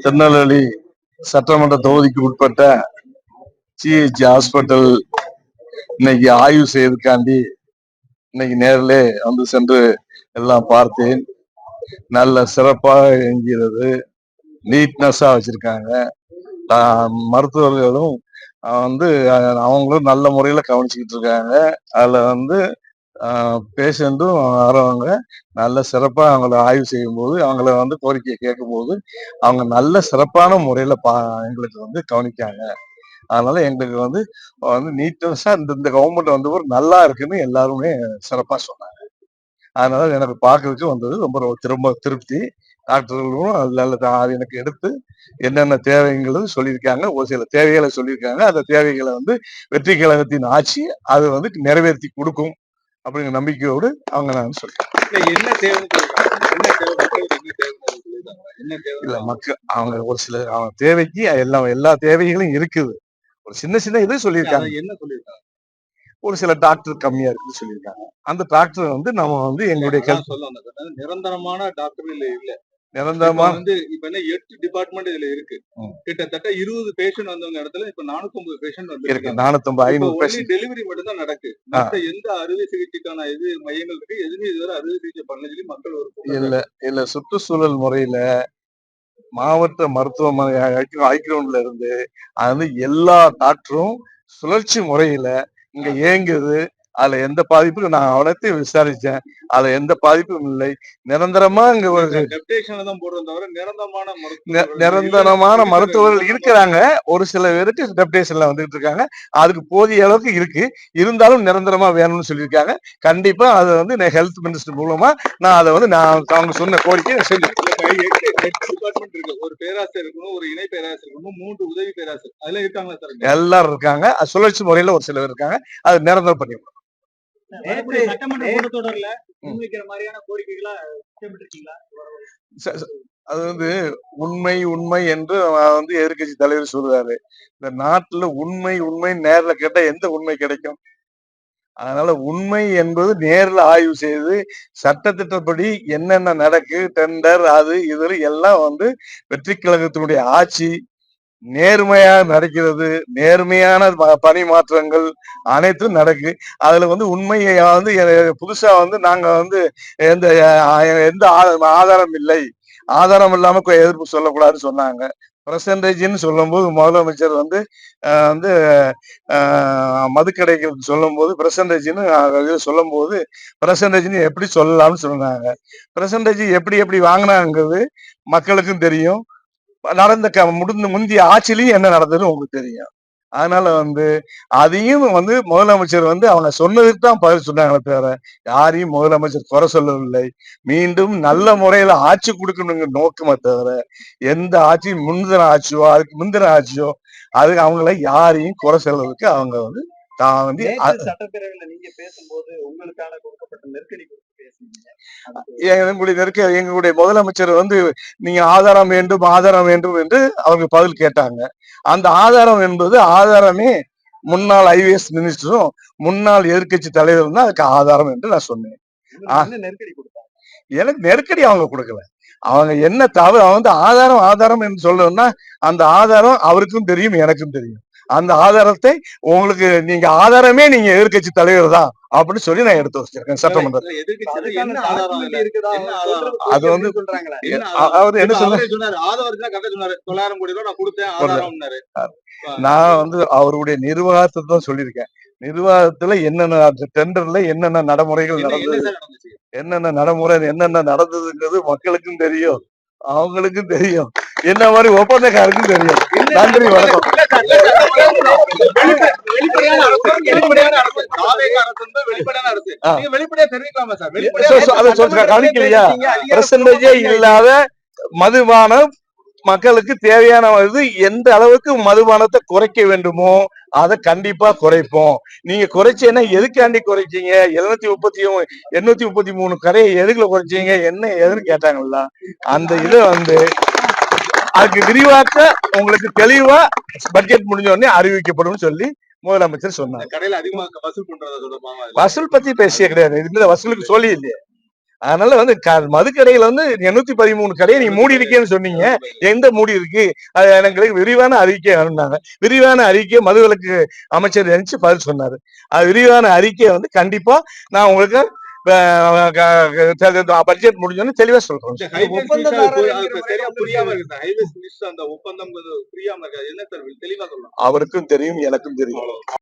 திருநெல்வேலி சட்டமன்ற தொகுதிக்கு உட்பட்ட ஜிஹெச் ஹாஸ்பிட்டல் இன்னைக்கு ஆய்வு செய்வதற்காண்டி இன்னைக்கு நேரிலே வந்து சென்று எல்லாம் பார்த்தேன். நல்ல சிறப்பாக இயங்குகிறது. நீட்னஸா வச்சிருக்காங்க. மருத்துவர்களும் அவங்களும் நல்ல முறையில கவனிச்சுக்கிட்டு இருக்காங்க. அதுல பேஷண்ட்டும் வரவங்க நல்ல சிறப்பா அவங்கள ஆய்வு செய்யும் போது அவங்கள கோரிக்கையை கேட்கும் போது அவங்க நல்ல சிறப்பான முறையில எங்களுக்கு கவனிக்காங்க. அதனால எங்களுக்கு நீட்னஸா இந்த கவர்மெண்ட் ஒரு நல்லா இருக்குன்னு எல்லாருமே சிறப்பா சொன்னாங்க. அதனால எனக்கு பார்க்கறதுக்கு வந்தது ரொம்ப திருப்தி. டாக்டர்களும் அது எனக்கு எடுத்து என்னென்ன தேவைங்கிறது சொல்லியிருக்காங்க. ஒரு சில தேவைகளை சொல்லியிருக்காங்க. அந்த தேவைகளை வெற்றி கழகத்தின் ஆட்சி அது நிறைவேற்றி கொடுக்கும் அப்படிங்கிற நம்பிக்கையோடு அவங்க நான் சொல்றேன். இல்ல மக்கள் அவங்க ஒரு சில அவங்க தேவைக்கு எல்லா தேவைகளும் இருக்குது. ஒரு சின்ன இது சொல்லியிருக்காங்க. என்ன சொல்லியிருக்காங்க? ஒரு சில டாக்டர் கம்மியா இருக்குன்னு சொல்லியிருக்காங்க. அந்த டாக்டர் நம்ம எங்களுடைய நிரந்தரமான டாக்டர் இல்ல நிரந்தரமா இப்ப என்ன 8 டிபார்ட்மெண்ட் இதுல இருக்கு. கிட்டத்தட்ட 20 பேஷண்ட் வந்தவங்க இடத்துல இப்ப 450 பேஷண்ட் இருக்கு. 500 பேஷண்ட் டெலிவரி மட்டும் தான் நடக்கு. மத்த எந்த அறுவை சிகிச்சைக்கான மையங்கள் இருக்கு எதுவுமே இதுவரை அறுவை சிகிச்சை பண்ண சொல்லி மக்கள் இல்ல சுற்றுச்சூழல் முறையில மாவட்ட மருத்துவமனை ஐக்கிரவுண்ட்ல இருந்து எல்லா டாக்டரும் சுழற்சி முறையில இங்க இயங்குது. அதுல எந்த பாதிப்பும் நான் அவனத்தையும் விசாரிச்சேன். அதுல எந்த பாதிப்பும் இல்லை. நிரந்தரமா இங்க நிரந்தரமான மருத்துவர்கள் இருக்கிறாங்க. ஒரு சில பேருக்கு டெப்டேஷன்ல வந்துட்டு இருக்காங்க. அதுக்கு போதிய அளவுக்கு இருக்கு. இருந்தாலும் நிரந்தரமா வேணும்னு சொல்லியிருக்காங்க. கண்டிப்பா அதை ஹெல்த் மினிஸ்டர் மூலமா நான் அதை நான் அவங்க சொன்ன கோரிக்கை சொல்லி ஒரு பேராசிரியர் இருக்கணும், ஒரு இணை பேராசிரியர் இருக்கணும், 3 உதவி பேராசிரியர் அதுல இருக்காங்களா சார்? எல்லாரும் இருக்காங்க. சுழற்சி முறையில ஒரு சிலர் இருக்காங்க. அது நிரந்தரம் பண்ணிடுவோம். சட்டமன்ற கூட்டத்தொடர்ல முன்வைக்கிற மாதிரியான கோரிக்கைகளா திட்டமிட்டிருக்கீங்களா? அது உண்மை என்று எதிர்கட்சி தலைவர் சொல்றாரு. இந்த நாட்டுல உண்மை நேர்ல கேட்டா எந்த உண்மை கிடைக்கும்? அதனால உண்மை என்பது நேர்ல ஆய்வு செய்து சட்டத்திட்டப்படி என்னென்ன நடக்கு டெண்டர் அது இது எல்லாம் வெற்றி கழகத்தினுடைய ஆட்சி நேர்மையா நடக்கிறது. நேர்மையான பணிமாற்றங்கள் அனைத்தும் நடக்கு. அதுல உண்மையை புதுசா நாங்க எந்த ஆதாரம் இல்லை, ஆதாரம் இல்லாம எதிர்ப்பு சொல்லக்கூடாதுன்னு சொன்னாங்க. பெர்சன்டேஜ்னு சொல்லும் போது முதலமைச்சர் மதுக்கடைக்கு சொல்லும் போது பெர்சன்டேஜ்னு சொல்லும் போது பெர்சன்டேஜ்னு எப்படி சொல்லலாம்னு சொன்னாங்க. பெர்சன்டேஜ் எப்படி வாங்கினாங்கிறது மக்களுக்கும் தெரியும். முந்தைய ஆட்சியிலையும் என்ன நடந்ததுன்னு உங்களுக்கு தெரியும். அதனால அதையும் முதலமைச்சர் அவங்க சொன்னதுக்கு தான் பதில் சொன்னாங்களே தவிர யாரையும் முதலமைச்சர் குறை சொல்லவில்லை. மீண்டும் நல்ல முறையில ஆட்சி கொடுக்கணுங்க நோக்கமே தவிர எந்த ஆட்சி முந்தின ஆட்சியோ அதுக்கு முந்தின ஆட்சியோ அது அவங்கள யாரையும் குறை சொல்றதுக்கு அவங்க சட்டப்பேரவையில நீங்க பேசும்போது உங்களுக்கான கொடுக்கப்பட்ட நெருக்கடி எங்களுடைய முதலமைச்சர் நீங்க ஆதாரம் வேண்டும் என்று அவங்க பதில் கேட்டாங்க. அந்த ஆதாரம் என்பது ஆதாரமே முன்னாள் IAS மினிஸ்டரும் முன்னாள் எதிர்கட்சி தலைவரும் தான் அதுக்கு ஆதாரம் என்று நான் சொன்னேன். எனக்கு நெருக்கடி அவங்க கொடுக்கல. அவங்க என்ன தவறு ஆதாரம் என்று சொல்லணும்னா அந்த ஆதாரம் அவருக்கும் தெரியும் எனக்கும் தெரியும். அந்த ஆதாரத்தை உங்களுக்கு நீங்க ஆதாரமே நீங்க எதிர்கட்சி தலைவர் தான் அப்படின்னு சொல்லி நான் எடுத்து வச்சிருக்கேன் சட்டமன்றத்தில். அது அவர் என்ன சொன்னாரு? நான் அவருடைய நிர்வாகத்தை தான் சொல்லியிருக்கேன். நிர்வாகத்துல என்னென்ன டெண்டர்ல என்னென்ன நடைமுறைகள் நடந்தது, என்னென்ன நடைமுறை என்னென்ன நடந்ததுங்கிறது மக்களுக்கும் தெரியும், அவங்களுக்கும் தெரியும், என்ன மாதிரி ஒப்பந்தக்காருக்கும் தெரியும். நன்றி, வணக்கம். கவனிக்கலையா? பெர்சன்டேஜே இல்லாத மதுபானம் மக்களுக்கு தேவையான எந்த அளவுக்கு மதுபானத்தை குறைக்க வேண்டுமோ அதை கண்டிப்பா குறைப்போம். நீங்க குறைச்சீங்கன்னா எதுக்காண்டி குறைச்சீங்க? 833 கடையை எதுக்குல குறைச்சீங்க என்ன எதுன்னு கேட்டாங்களா? அந்த இதை அதுக்கு விரிவாக்க உங்களுக்கு தெளிவா பட்ஜெட் முடிஞ்ச உடனே அறிவிக்கப்படும் சொல்லி முதலமைச்சர் சொன்னார். கடையில அதிகமா வசூல் பத்தி பேசிய கிடையாது. இந்த வசூலுக்கு சொல்லி இல்லையே. அதனால வந்து மதுக்கடையில வந்து 813 கடையை நீங்க மூடி இருக்கேன்னு சொன்னீங்க. எந்த மூடி இருக்கு? அது எனக்கு விரிவான அறிக்கை அனுப்பினாங்க. விரிவான அறிக்கை மதுவிலக்கு அமைச்சர் நினைச்சு பதில் சொன்னாரு. அது விரிவான அறிக்கையை வந்து கண்டிப்பா நான் உங்களுக்கு பட்ஜெட் முடிஞ்சோன்னு தெளிவா சொல்றோம். அவருக்கும் தெரியும், எனக்கும் தெரியும்.